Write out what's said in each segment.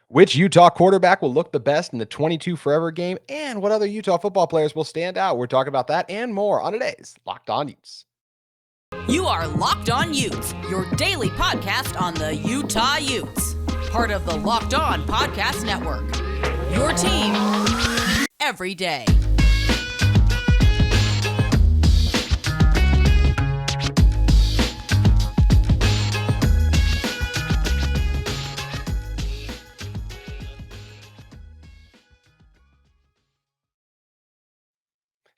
Which Utah quarterback will look the best in the 22 forever game, and what other Utah football players will stand out? We're talking about that and more on today's Locked On Utes. You are Locked On Utes, your daily podcast on the Utah Utes. Part of the Locked On Podcast Network. Your team every day.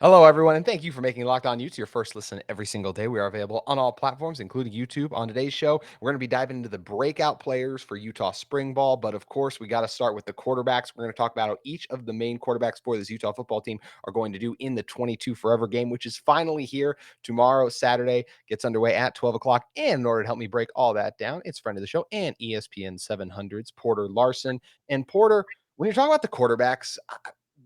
Hello, everyone, and thank you for making Locked On Utes your first listen every single day. We are available on all platforms, including YouTube. On today's show, we're going to be diving into the breakout players for Utah spring ball. But of course, we got to start with the quarterbacks. We're going to talk about how each of the main quarterbacks for this Utah football team are going to do in the 22 forever game, which is finally here tomorrow, Saturday. Gets underway at 12 o'clock. And in order to help me break all that down, it's friend of the show and ESPN 700's Porter Larsen. And Porter, when you're talking about the quarterbacks,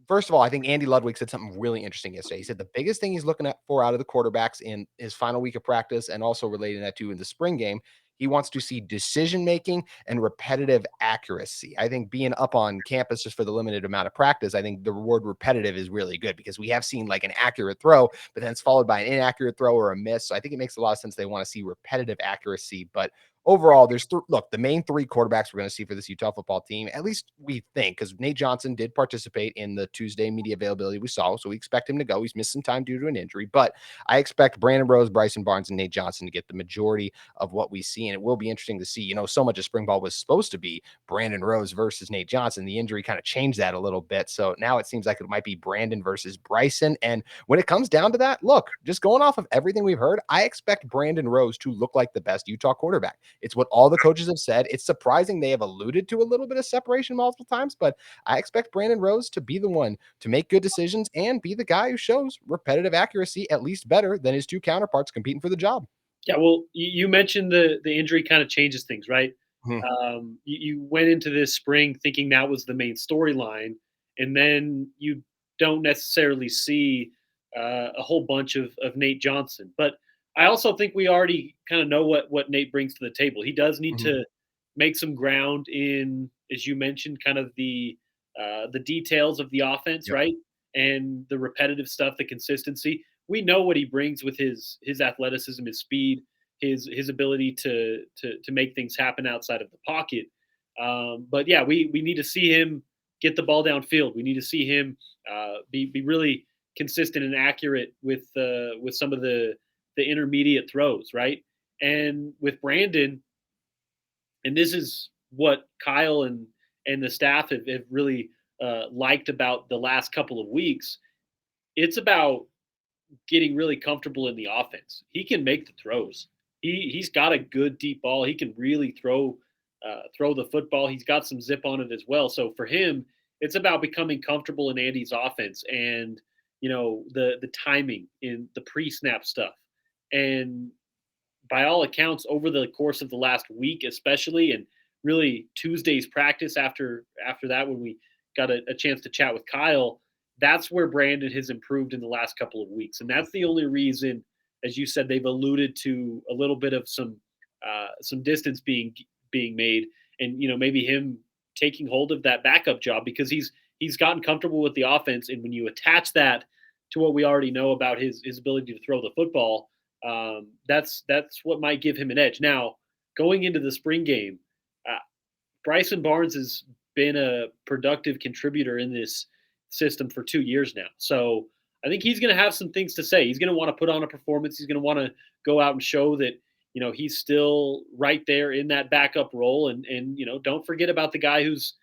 first of all, I think Andy Ludwig said something really interesting yesterday. He said the biggest thing he's looking for out of the quarterbacks in his final week of practice, and also relating that to in the spring game, he wants to see decision making and repetitive accuracy. I think being up on campus just for the limited amount of practice, I think the word repetitive is really good because we have seen like an accurate throw, but then it's followed by an inaccurate throw or a miss. So I think it makes a lot of sense they want to see repetitive accuracy. But overall, there's look, the main three quarterbacks we're going to see for this Utah football team, at least we think, because Nate Johnson did participate in the Tuesday media availability we saw, so we expect him to go. He's missed some time due to an injury, but I expect Brandon Rose, Bryson Barnes, and Nate Johnson to get the majority of what we see, and it will be interesting to see. So much of spring ball was supposed to be Brandon Rose versus Nate Johnson. The injury kind of changed that a little bit, so now it seems like it might be Brandon versus Bryson, and when it comes down to that, look, just going off of everything we've heard, I expect Brandon Rose to look like the best Utah quarterback. It's what all the coaches have said. It's surprising they have alluded to a little bit of separation multiple times, but I expect Brandon Rose to be the one to make good decisions and be the guy who shows repetitive accuracy at least better than his two counterparts competing for the job. Yeah, well, you mentioned the injury kind of changes things, right? Hmm. You went into this spring thinking that was the main storyline, and then you don't necessarily see a whole bunch of Nate Johnson. But I also think we already kind of know what Nate brings to the table. He does need Hmm. to make some ground in, as you mentioned, kind of the details of the offense, Yep. right? And the repetitive stuff, the consistency. We know what he brings with his athleticism, his speed, his ability to make things happen outside of the pocket. But yeah, we need to see him get the ball downfield. We need to see him be really consistent and accurate with some of the intermediate throws, right? And with Brandon, and this is what Kyle and the staff have really liked about the last couple of weeks. It's about getting really comfortable in the offense. He can make the throws. He's got a good deep ball. He can really throw the football. He's got some zip on it as well. So for him, it's about becoming comfortable in Andy's offense and the timing in the pre-snap stuff. And by all accounts, over the course of the last week, especially, and really Tuesday's practice after that, when we got a chance to chat with Kyle, that's where Brandon has improved in the last couple of weeks, and that's the only reason, as you said, they've alluded to a little bit of some distance being made, and maybe him taking hold of that backup job because he's gotten comfortable with the offense, and when you attach that to what we already know about his ability to throw the football, that's what might give him an edge. Now, going into the spring game, uh, Bryson Barnes has been a productive contributor in this system for 2 years now. So I think he's going to have some things to say. He's going to want to put on a performance. He's going to want to go out and show that he's still right there in that backup role. And don't forget about the guy who's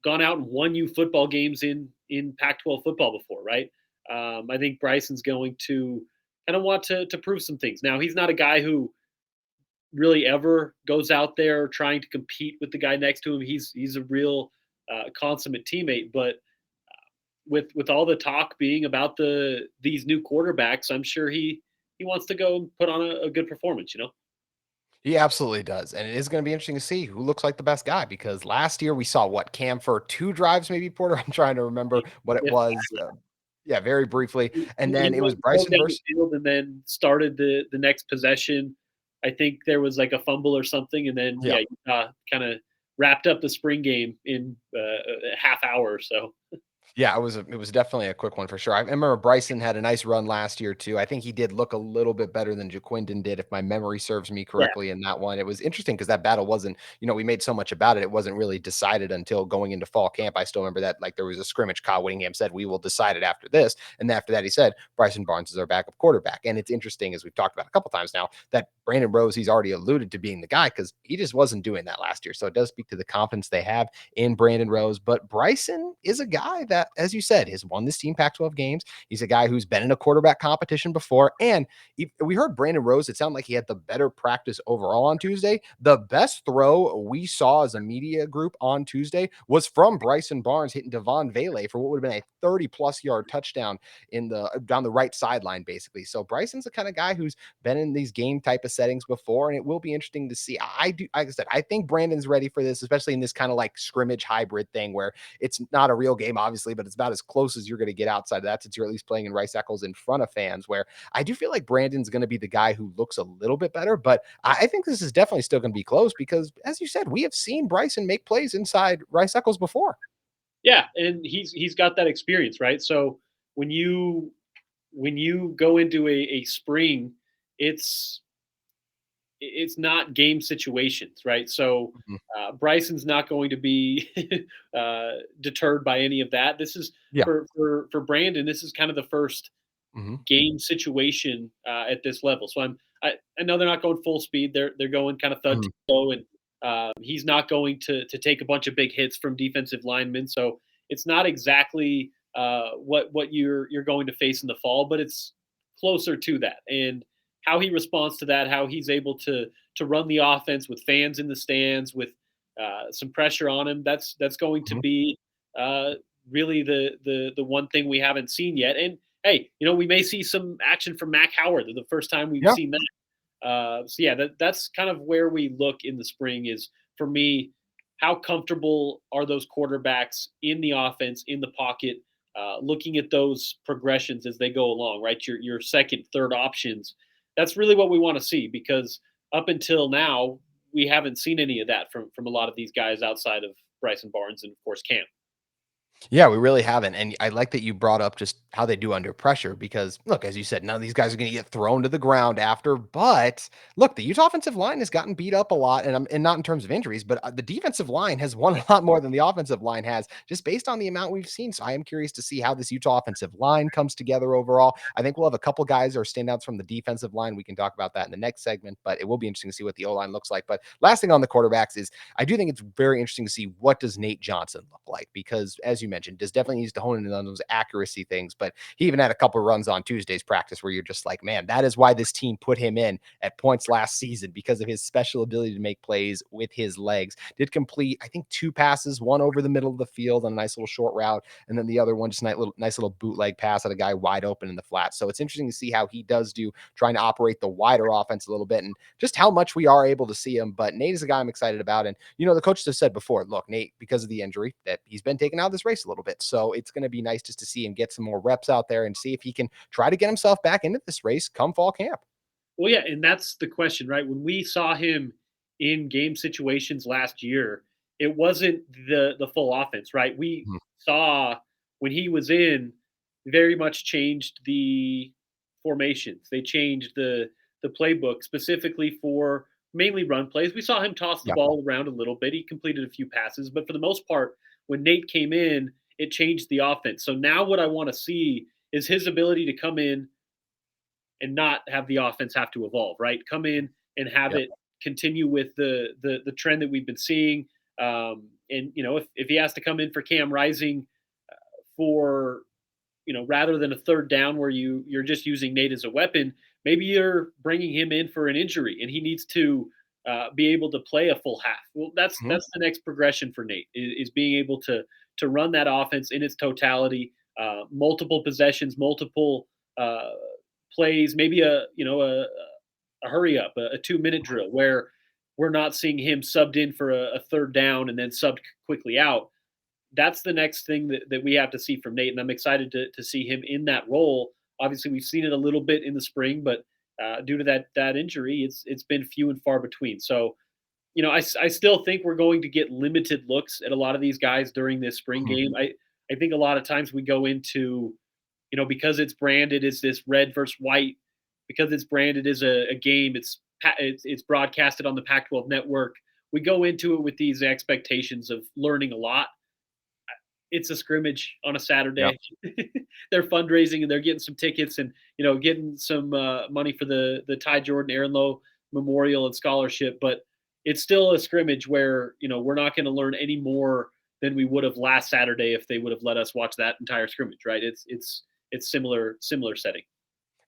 gone out and won you football games in Pac-12 football before, right? I think Bryson's going to kind of want to prove some things. Now, he's not a guy who really ever goes out there trying to compete with the guy next to him. He's a real consummate teammate, but with all the talk being about these new quarterbacks, I'm sure he wants to go and put on a good performance. He absolutely does. And it is going to be interesting to see who looks like the best guy because last year we saw what Cam for 2 drives, maybe Porter. I'm trying to remember what it If was. Yeah, very briefly. And then it was drove Bryson down the versus. field and then started the next possession. I think there was like a fumble or something, and then Yeah. kind of wrapped up the spring game in a half hour or so. Yeah, it was definitely a quick one for sure. I remember Bryson had a nice run last year too. I think he did look a little bit better than Jaquindon did, if my memory serves me Yeah, correctly in that one. It was interesting because that battle wasn't, we made so much about it. It wasn't really decided until going into fall camp. I still remember that like there was a scrimmage. Kyle Whittingham said, "We will decide it after this." And then after that, he said, "Bryson Barnes is our backup quarterback." And it's interesting, as we've talked about a couple times now, that Brandon Rose, he's already alluded to being the guy because he just wasn't doing that last year. So it does speak to the confidence they have in Brandon Rose. But Bryson is a guy that, as you said, has won this team Pac-12 games. He's a guy who's been in a quarterback competition before. And we heard Brandon Rose, it sounded like he had the better practice overall on Tuesday. The best throw we saw as a media group on Tuesday was from Bryson Barnes hitting Devon Vele for what would have been a 30-plus yard touchdown in the down the right sideline, basically. So Bryson's the kind of guy who's been in these game type of settings before, and it will be interesting to see. I do, like I said, I think Brandon's ready for this, especially in this kind of like scrimmage hybrid thing where it's not a real game, obviously, but it's about as close as you're going to get outside of that since you're at least playing in Rice Eccles in front of fans. Where I do feel like Brandon's going to be the guy who looks a little bit better, but I think this is definitely still going to be close because, as you said, we have seen Bryson make plays inside Rice Eccles before. yeah, and he's got that experience, right? So when you go into a spring, it's it's not game situations, right? So Mhm. Bryson's not going to be deterred by any of that. This is Yeah. for Brandon. This is kind of the first Hmm. game situation at this level. So I know they're not going full speed. They're going kind of thud to Hmm. go, and he's not going to take a bunch of big hits from defensive linemen. So it's not exactly what you're going to face in the fall, but it's closer to that. And how he responds to that, how he's able to run the offense with fans in the stands, with some pressure on him. That's going to Hmm. be uh, really the one thing we haven't seen yet. And hey, we may see some action from Mac Howard. The first time we've Yeah. seen that. So yeah, that's kind of where we look in the spring. Is for me, how comfortable are those quarterbacks in the offense, in the pocket, looking at those progressions as they go along, right? Your second, third options. That's really what we want to see because up until now, we haven't seen any of that from a lot of these guys outside of Bryson Barnes and of course Cam. Yeah, we really haven't. And I like that you brought up just how they do under pressure because, look, as you said, none of these guys are going to get thrown to the ground after. But look, the Utah offensive line has gotten beat up a lot, and not in terms of injuries, but the defensive line has won a lot more than the offensive line has, just based on the amount we've seen. So I am curious to see how this Utah offensive line comes together overall. I think we'll have a couple guys or standouts from the defensive line. We can talk about that in the next segment, but it will be interesting to see what the O line looks like. But last thing on the quarterbacks is I do think it's very interesting to see what does Nate Johnson look like because, as you mentioned, Diz definitely needs to hone in on those accuracy things. But he even had a couple runs on Tuesday's practice where you're just like, man, that is why this team put him in at points last season because of his special ability to make plays with his legs. Did complete, I think, two passes, one over the middle of the field on a nice little short route, and then the other one just a nice little bootleg pass at a guy wide open in the flat. So it's interesting to see how he does do trying to operate the wider offense a little bit and just how much we are able to see him. But Nate is a guy I'm excited about. And, the coaches have said before, look, Nate, because of the injury, that he's been taken out of this race a little bit. So it's going to be nice just to see him get some more reps out there and see if he can try to get himself back into this race come fall camp. Well, yeah, and that's the question, right? When we saw him in game situations last year, it wasn't the full offense, right? We Mhm. saw when he was in very much changed the formations. They changed the playbook specifically for mainly run plays. We saw him toss the Yeah. ball around a little bit. He completed a few passes, but for the most part, when Nate came in, it changed the offense. So now what I want to see is his ability to come in and not have the offense have to evolve, right? Come in and have Yep. it continue with the trend that we've been seeing. And if he has to come in for Cam Rising for rather than a third down where you're just using Nate as a weapon, maybe you're bringing him in for an injury and he needs to be able to play a full half. Well, that's Mhm. that's the next progression for Nate is being able to run that offense in its totality, multiple possessions, multiple uh, plays, maybe a hurry up, a 2 minute drill where we're not seeing him subbed in for a third down and then subbed quickly out. That's the next thing that we have to see from Nate, and I'm excited to see him in that role. Obviously, we've seen it a little bit in the spring, but due to that injury, it's been few and far between. So I still think we're going to get limited looks at a lot of these guys during this spring Mhm. game. I think a lot of times we go into, because it's branded as this red versus white, because it's branded as a game, it's broadcasted on the Pac-12 network. We go into it with these expectations of learning a lot. It's a scrimmage on a Yep. Saturday. They're fundraising and they're getting some tickets and getting some money for the Ty Jordan Aaron Lowe Memorial and Scholarship. But it's still a scrimmage where we're not going to learn any more than we would have last Saturday if they would have let us watch that entire scrimmage. Right? It's similar setting.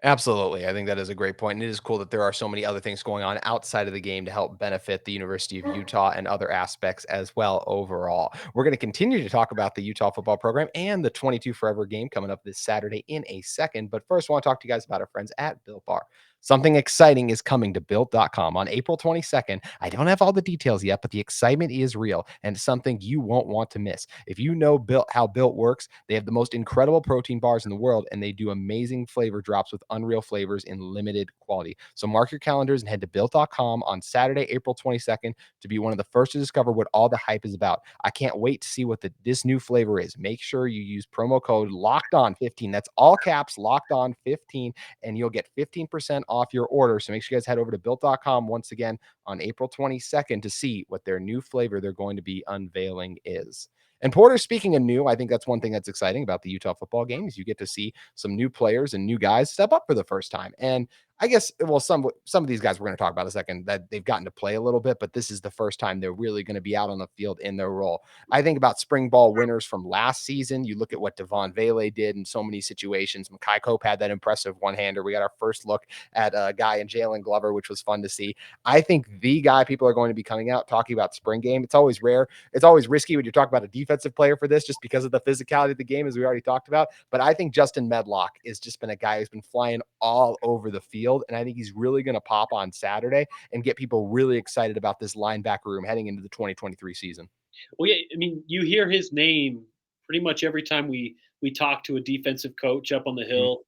Absolutely. I think that is a great point. And it is cool that there are so many other things going on outside of the game to help benefit the University of Utah and other aspects as well overall. We're going to continue to talk about the Utah football program and the 22 Forever game coming up this Saturday in a second. But first, I want to talk to you guys about our friends at Built Bar. Something exciting is coming to built.com on April 22nd. I don't have all the details yet, but the excitement is real and something you won't want to miss. If you know how Built works, they have the most incredible protein bars in the world and they do amazing flavor drops with unreal flavors in limited quality. So mark your calendars and head to built.com on Saturday, April 22nd to be one of the first to discover what all the hype is about. I can't wait to see what this new flavor is. Make sure you use promo code locked on 15. That's all caps locked on 15 and you'll get 15% off your order. So make sure you guys head over to built.com once again on April 22nd to see what their new flavor they're going to be unveiling is. And Porter, speaking of new, I think that's one thing that's exciting about the Utah football game is you get to see some new players and new guys step up for the first time. And I guess, well, some of these guys we're going to talk about in a second that they've gotten to play a little bit, but this is the first time they're really going to be out on the field in their role. I think about spring ball winners from last season. You look at what Devon Vele did in so many situations. Makai Cope had that impressive one-hander. We got our first look at a guy in Jalen Glover, which was fun to see. I think the guy people are going to be coming out talking about spring game. It's always rare. It's always risky when you talk about a defensive player for this, just because of the physicality of the game, as we already talked about. But I think Justin Medlock has just been a guy who's been flying all over the field. And I think he's really going to pop on Saturday and get people really excited about this linebacker room heading into the 2023 season. Well, yeah, I mean, you hear his name pretty much every time we talk to a defensive coach up on the Mhm. hill.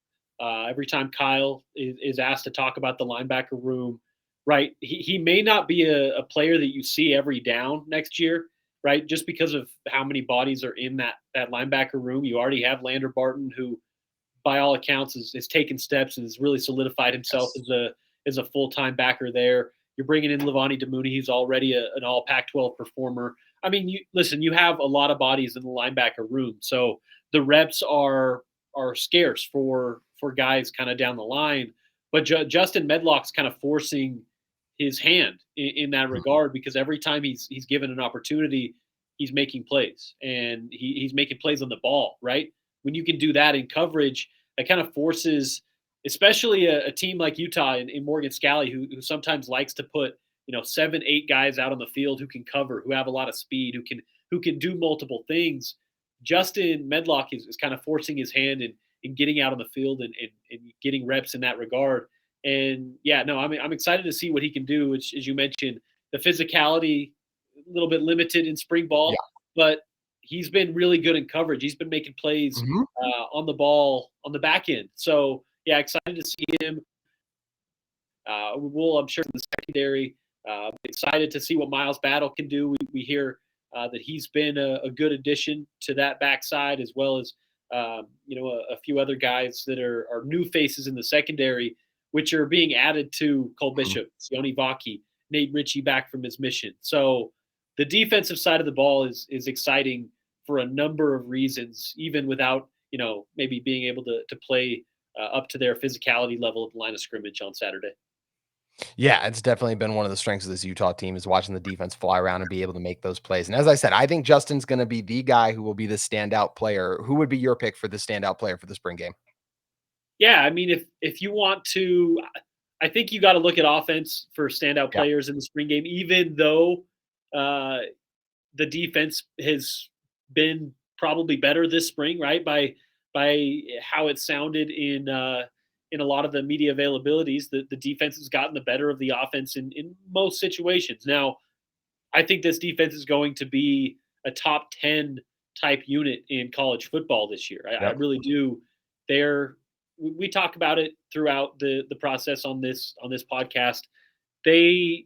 Every time Kyle is asked to talk about the linebacker room, right? He may not be a player that you see every down next year, right? Just because of how many bodies are in that linebacker room. You already have Lander Barton, who by all accounts has taken steps and has really solidified himself Yes. as a full-time backer there. You're bringing in Levani Damuni, he's already an all Pac-12 performer. I mean, you have a lot of bodies in the linebacker room, so the reps are scarce for guys kind of down the line. But Justin Medlock's kind of forcing his hand in that Mhm. regard because every time he's given an opportunity, he's making plays and he's making plays on the ball. Right when you can do that in coverage, that kind of forces, especially a team like Utah in Morgan Scalley, who sometimes likes to put 7, 8 guys out on the field who can cover, who have a lot of speed, who can do multiple things. Justin Medlock is kind of forcing his hand in getting out on the field and getting reps in that regard. And yeah, no, I'm excited to see what he can do. Which, as you mentioned, the physicality a little bit limited in spring Yeah. ball, but he's been really good in coverage. He's been making plays Mhm. on the ball on the back end. So yeah, excited to see him. I'm sure, in the secondary. Excited to see what Miles Battle can do. We hear that he's been a good addition to that backside, as well as a few other guys that are new faces in the secondary, which are being added to Cole Mhm. Bishop, Sione Vaki, Nate Ritchie back from his mission. So the defensive side of the ball is exciting for a number of reasons, even without maybe being able to play up to their physicality level at the line of scrimmage on Saturday. Yeah, it's definitely been one of the strengths of this Utah team is watching the defense fly around and be able to make those plays. And as I said, I think Justin's going to be the guy who will be the standout player. Who would be your pick for the standout player for the spring game? Yeah, I mean, if you want to, I think you got to look at offense for standout Yeah. players in the spring game, even though uh, the defense has been probably better this spring, right? By how it sounded in a lot of the media availabilities, the defense has gotten the better of the offense in most situations. Now, I think this defense is going to be a top 10 type unit in college football this year. I Yep. really do. They're we talk about it throughout the process on this podcast. They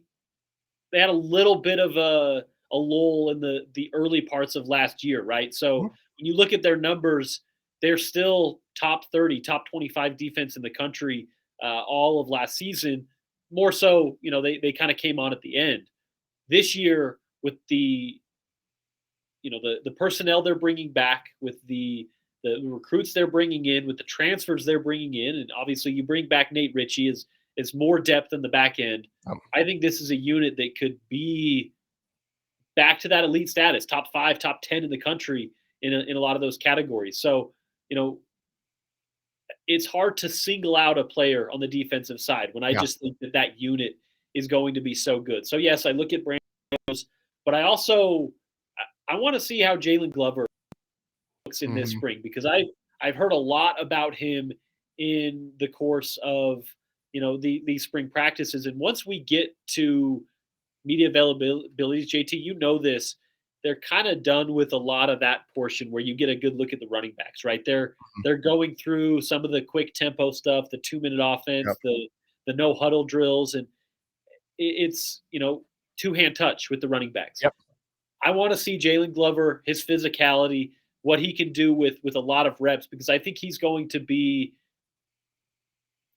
they had a little bit of a lull in the early parts of last year, right? So Mhm. when you look at their numbers, they're still top 30, top 25 defense in the country all of last season. More so, they kind of came on at the end. This year, with the personnel they're bringing back, with the recruits they're bringing in, with the transfers they're bringing in, and obviously you bring back Nate Ritchie is more depth in the back end. Um, I think this is a unit that could be back to that elite status, top 5, top 10 in the country in a lot of those categories. So, you know, it's hard to single out a player on the defensive side when I yeah. just think that unit is going to be so good. So yes, I look at Brandon, but I also I want to see how Jalen Glover looks in this Mhm. spring, because I've heard a lot about him in the course of these spring practices, and once we get to media availabilities, JT, you know this, they're kind of done with a lot of that portion where you get a good look at the running backs, right? They're going through some of the quick tempo stuff, the 2-minute Yep. offense, the no huddle drills, and it's two hand touch with the running backs. Yep. I want to see Jalen Glover, his physicality, what he can do with a lot of reps, because I think he's going to be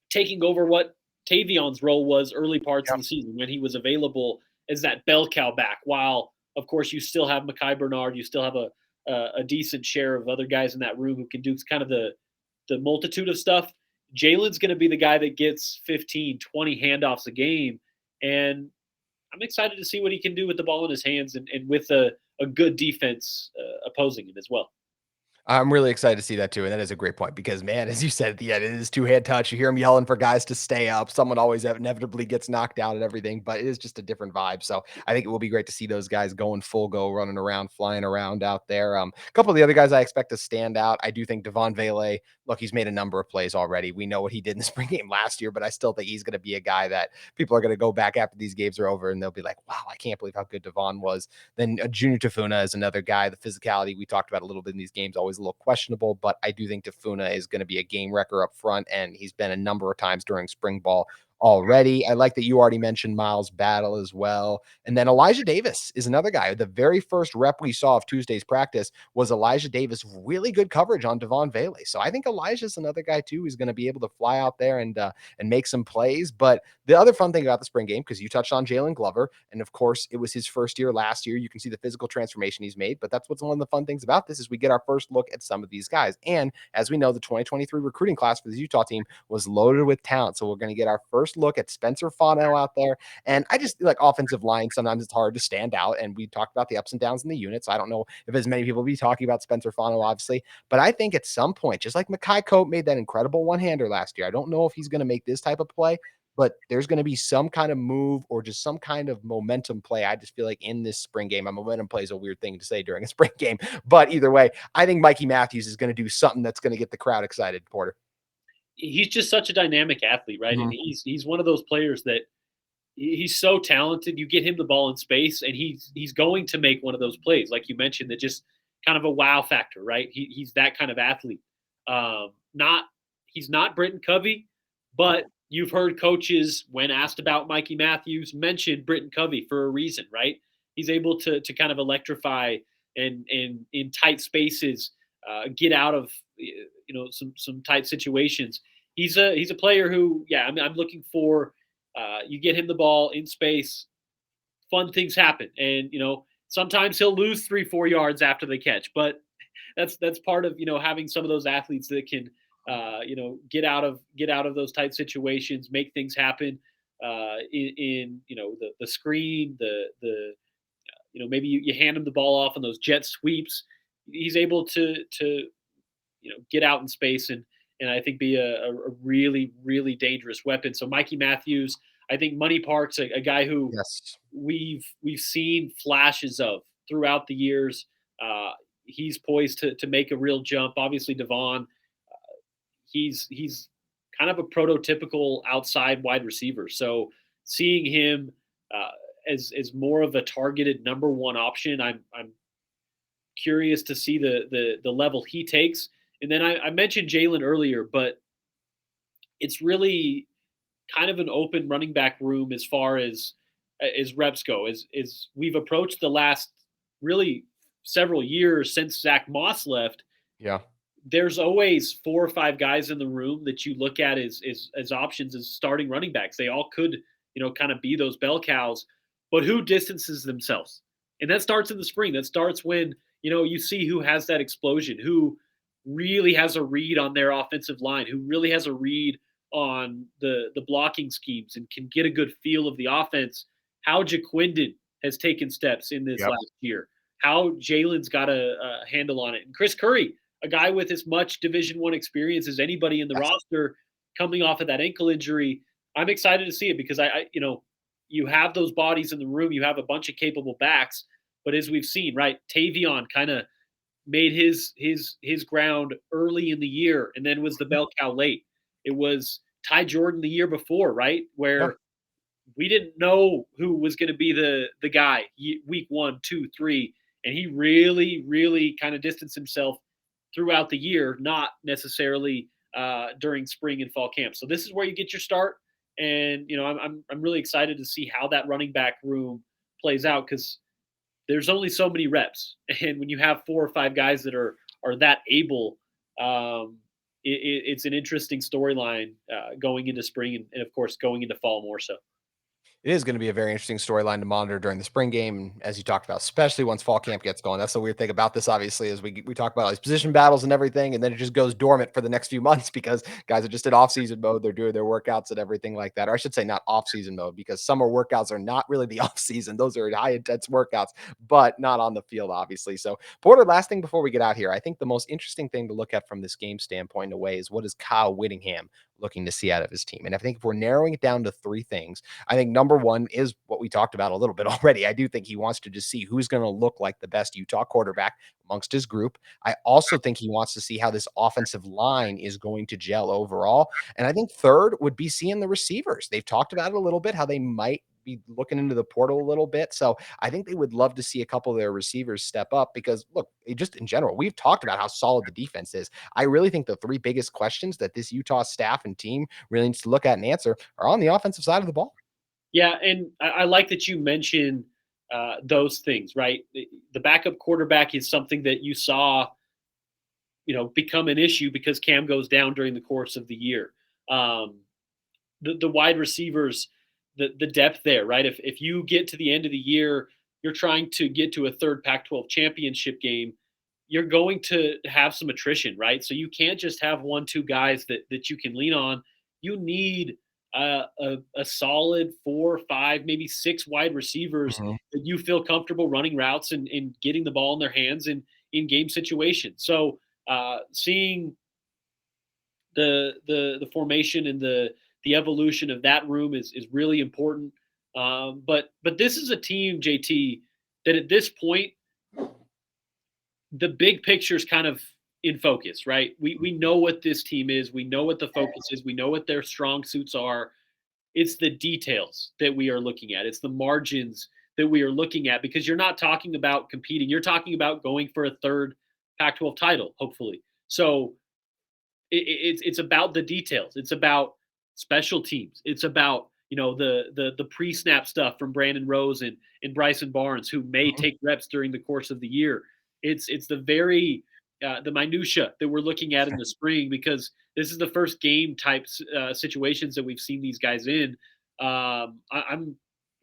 taking over what Tavion's role was early parts of Yep. the season when he was available as that bell cow back. While of course you still have Mekhi Bernard, you still have a decent share of other guys in that room who can do kind of the multitude of stuff. Jalen's going to be the guy that gets 15, 20 handoffs a game, and I'm excited to see what he can do with the ball in his hands and with a good defense opposing him as well. I'm really excited to see that too, and that is a great point because, man, as you said at the end, it is two-hand touch. You hear him yelling for guys to stay up. Someone always inevitably gets knocked out and everything, but it is just a different vibe. So I think it will be great to see those guys going full go, running around, flying around out there. A couple of the other guys I expect to stand out. I do think Devon Vele. Look, he's made a number of plays already. We know what he did in the spring game last year, but I still think he's going to be a guy that people are going to go back after these games are over and they'll be like, "Wow, I can't believe how good Devon was." Then Junior Tafuna is another guy. The physicality we talked about a little bit in these games, always a little questionable, but I do think Tafuna is going to be a game wrecker up front, and he's been a number of times during spring ball already. I like that you already mentioned Miles Battle as well. And then Elijah Davis is another guy. The very first rep we saw of Tuesday's practice was Elijah Davis, really good coverage on Devon Vele. So I think Elijah's another guy too who's going to be able to fly out there and make some plays. But the other fun thing about the spring game, because you touched on Jalen Glover, and of course it was his first year last year. You can see the physical transformation he's made, but that's what's one of the fun things about this is we get our first look at some of these guys. And as we know, the 2023 recruiting class for the Utah team was loaded with talent. So we're going to get our first look at Spencer Fano out there. And I just like offensive line. Sometimes it's hard to stand out. And we talked about the ups and downs in the unit. So I don't know if as many people will be talking about Spencer Fano, obviously, but I think at some point, just like Mekhi Cope made that incredible one-hander last year, I don't know if he's going to make this type of play, but there's going to be some kind of move or just some kind of momentum play. I just feel like in this spring game, a momentum play is a weird thing to say during a spring game, but either way, I think Mikey Matthews is going to do something that's going to get the crowd excited, Porter. He's just such a dynamic athlete, right? And Mhm. he's one of those players that he's so talented. You get him the ball in space, and he's going to make one of those plays, like you mentioned, that just kind of a wow factor, right? He's that kind of athlete. Not He's not Britton Covey, but you've heard coaches, when asked about Mikey Matthews, mention Britton Covey for a reason, right? He's able to kind of electrify and in tight spaces, get out of some tight situations. He's a player who, yeah, I'm looking for. You get him the ball in space, fun things happen, and sometimes he'll lose 3-4 yards after the catch, but that's part of having some of those athletes that can get out of those tight situations, make things happen in the screen, the maybe you hand him the ball off on those jet sweeps. He's able to get out in space and I think be a really, really dangerous weapon. So Mikey Matthews, I think Money Park's a guy who Yes. we've seen flashes of throughout the years. He's poised to make a real jump. Obviously, Devon, he's kind of a prototypical outside wide receiver. So seeing him as more of a targeted number one option, I'm curious to see the level he takes. And then I mentioned Jalen earlier, but it's really kind of an open running back room as far as as reps go. As we've approached the last really several years since Zach Moss left, Yeah. there's always 4 or 5 guys in the room that you look at as options as starting running backs. They all could, kind of be those bell cows, but who distances themselves? And that starts in the spring. That starts when, you see who has that explosion, who really has a read on their offensive line, who really has a read on the blocking schemes and can get a good feel of the offense. How Jaquindon has taken steps in this Yep. last year. How Jalen's got a handle on it. And Chris Curry, a guy with as much Division One experience as anybody in the Yes. roster, coming off of that ankle injury. I'm excited to see it because you have those bodies in the room. You have a bunch of capable backs, but as we've seen, right, Tavion kind of made his ground early in the year, and then was the bell cow late. It was Ty Jordan the year before, right, Yeah. where we didn't know who was going to be the guy week 1, 2, 3, and he really, really kind of distanced himself throughout the year, not necessarily during spring and fall camp. So this is where you get your start, and I'm really excited to see how that running back room plays out because there's only so many reps, and when you have 4 or 5 guys that are that able, it's an interesting storyline going into spring and of course going into fall more so. It is going to be a very interesting storyline to monitor during the spring game, and as you talked about, especially once fall camp gets going. That's the weird thing about this, obviously, is we talk about all these position battles and everything, and then it just goes dormant for the next few months because guys are just in off-season mode. They're doing their workouts and everything like that. Or I should say, not off-season mode, because summer workouts are not really the off-season. Those are high intense workouts, but not on the field, obviously. So, Porter, last thing before we get out here, I think the most interesting thing to look at from this game standpoint, in a way, is what is Kyle Whittingham looking to see out of his team. And I think if we're narrowing it down to 3 things, I think number one is what we talked about a little bit already. I do think he wants to just see who's going to look like the best Utah quarterback amongst his group. I also think he wants to see how this offensive line is going to gel overall. And I think third would be seeing the receivers. They've talked about it a little bit, how they might be looking into the portal a little bit. So I think they would love to see a couple of their receivers step up because, look, just in general, we've talked about how solid the defense is. I really think the 3 biggest questions that this Utah staff and team really needs to look at and answer are on the offensive side of the ball. Yeah, and I like that you mentioned those things, right? The backup quarterback is something that you saw, become an issue because Cam goes down during the course of the year. Um, the wide receivers, the depth there, right? If you get to the end of the year, you're trying to get to a third Pac-12 championship game, you're going to have some attrition, right? So you can't just have 1, 2 guys that you can lean on. You need a solid 4, 5, maybe 6 wide receivers Mhm. that you feel comfortable running routes and getting the ball in their hands in game situations. So seeing the formation and the evolution of that room is really important. But this is a team, JT, that at this point the big picture is kind of in focus, right? We know what this team is. We know what the focus is. We know what their strong suits are. It's the details that we are looking at. It's the margins that we are looking at because you're not talking about competing. You're talking about going for a third Pac-12 title, hopefully. So it's about the details. It's about special teams. It's about the pre-snap stuff from Brandon Rose and Bryson Barnes, who may Mhm. take reps during the course of the year. It's the very the minutia that we're looking at in the spring because this is the first game type situations that we've seen these guys in. I'm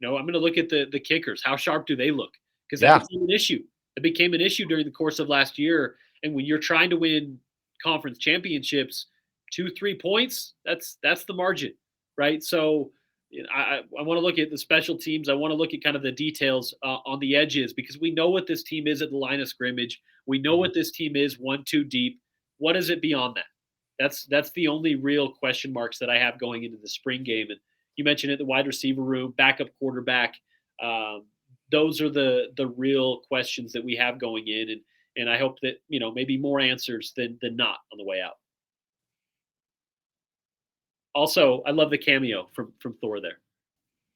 going to look at the kickers. How sharp do they look? Because that Yeah. became an issue. It became an issue during the course of last year. And when you're trying to win conference championships, 2-3 points, that's the margin, right? So I want to look at the special teams. I want to look at kind of the details on the edges because we know what this team is at the line of scrimmage. We know Mhm. what this team is 1-2 deep. What is it beyond that? That's the only real question marks that I have going into the spring game. And you mentioned it, the wide receiver room, backup quarterback. Um, those are the real questions that we have going in, and I hope that maybe more answers than not on the way out. Also, I love the cameo from Thor there.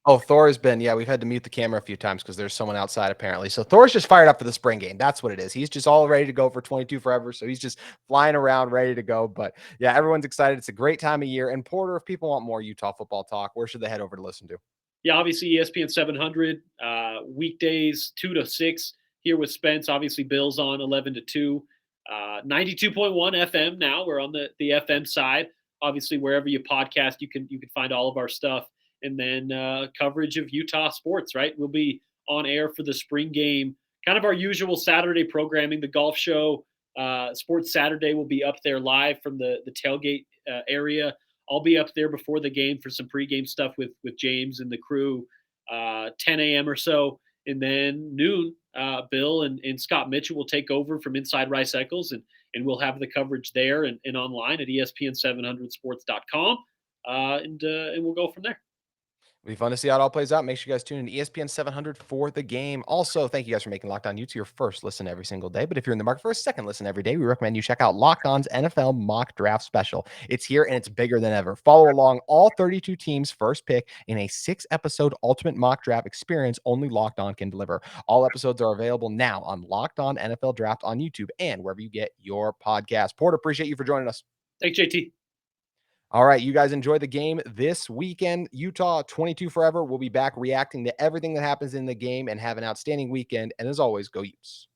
Oh, Thor has been, yeah, we've had to mute the camera a few times because there's someone outside apparently. So Thor's just fired up for the spring game. That's what it is. He's just all ready to go for 22 forever. So he's just flying around, ready to go. But yeah, everyone's excited. It's a great time of year. And Porter, if people want more Utah football talk, where should they head over to listen to? Yeah, obviously ESPN 700 weekdays 2 to 6 here with Spence. Obviously Bills on 11 to 2. 92.1 FM now. We're on the FM side. Obviously, wherever you podcast, you can find all of our stuff. And then coverage of Utah sports. Right, we'll be on air for the spring game. Kind of our usual Saturday programming. The golf show, Sports Saturday, will be up there live from the tailgate area. I'll be up there before the game for some pregame stuff with James and the crew, 10 a.m. or so. And then noon, Bill and Scott Mitchell will take over from Inside Rice Eccles, and we'll have the coverage there and online at ESPN700sports.com. And we'll go from there. It'll be fun to see how it all plays out. Make sure you guys tune in to ESPN 700 for the game. Also, thank you guys for making Locked On Utes your first listen every single day. But if you're in the market for a second listen every day, we recommend you check out Locked On's NFL Mock Draft Special. It's here and it's bigger than ever. Follow along all 32 teams' first pick in a 6-episode ultimate mock draft experience only Locked On can deliver. All episodes are available now on Locked On NFL Draft on YouTube and wherever you get your podcast. Porter, appreciate you for joining us. Thanks, JT. All right, you guys enjoy the game this weekend. Utah 22 forever. We'll be back reacting to everything that happens in the game and have an outstanding weekend. And as always, go Utes.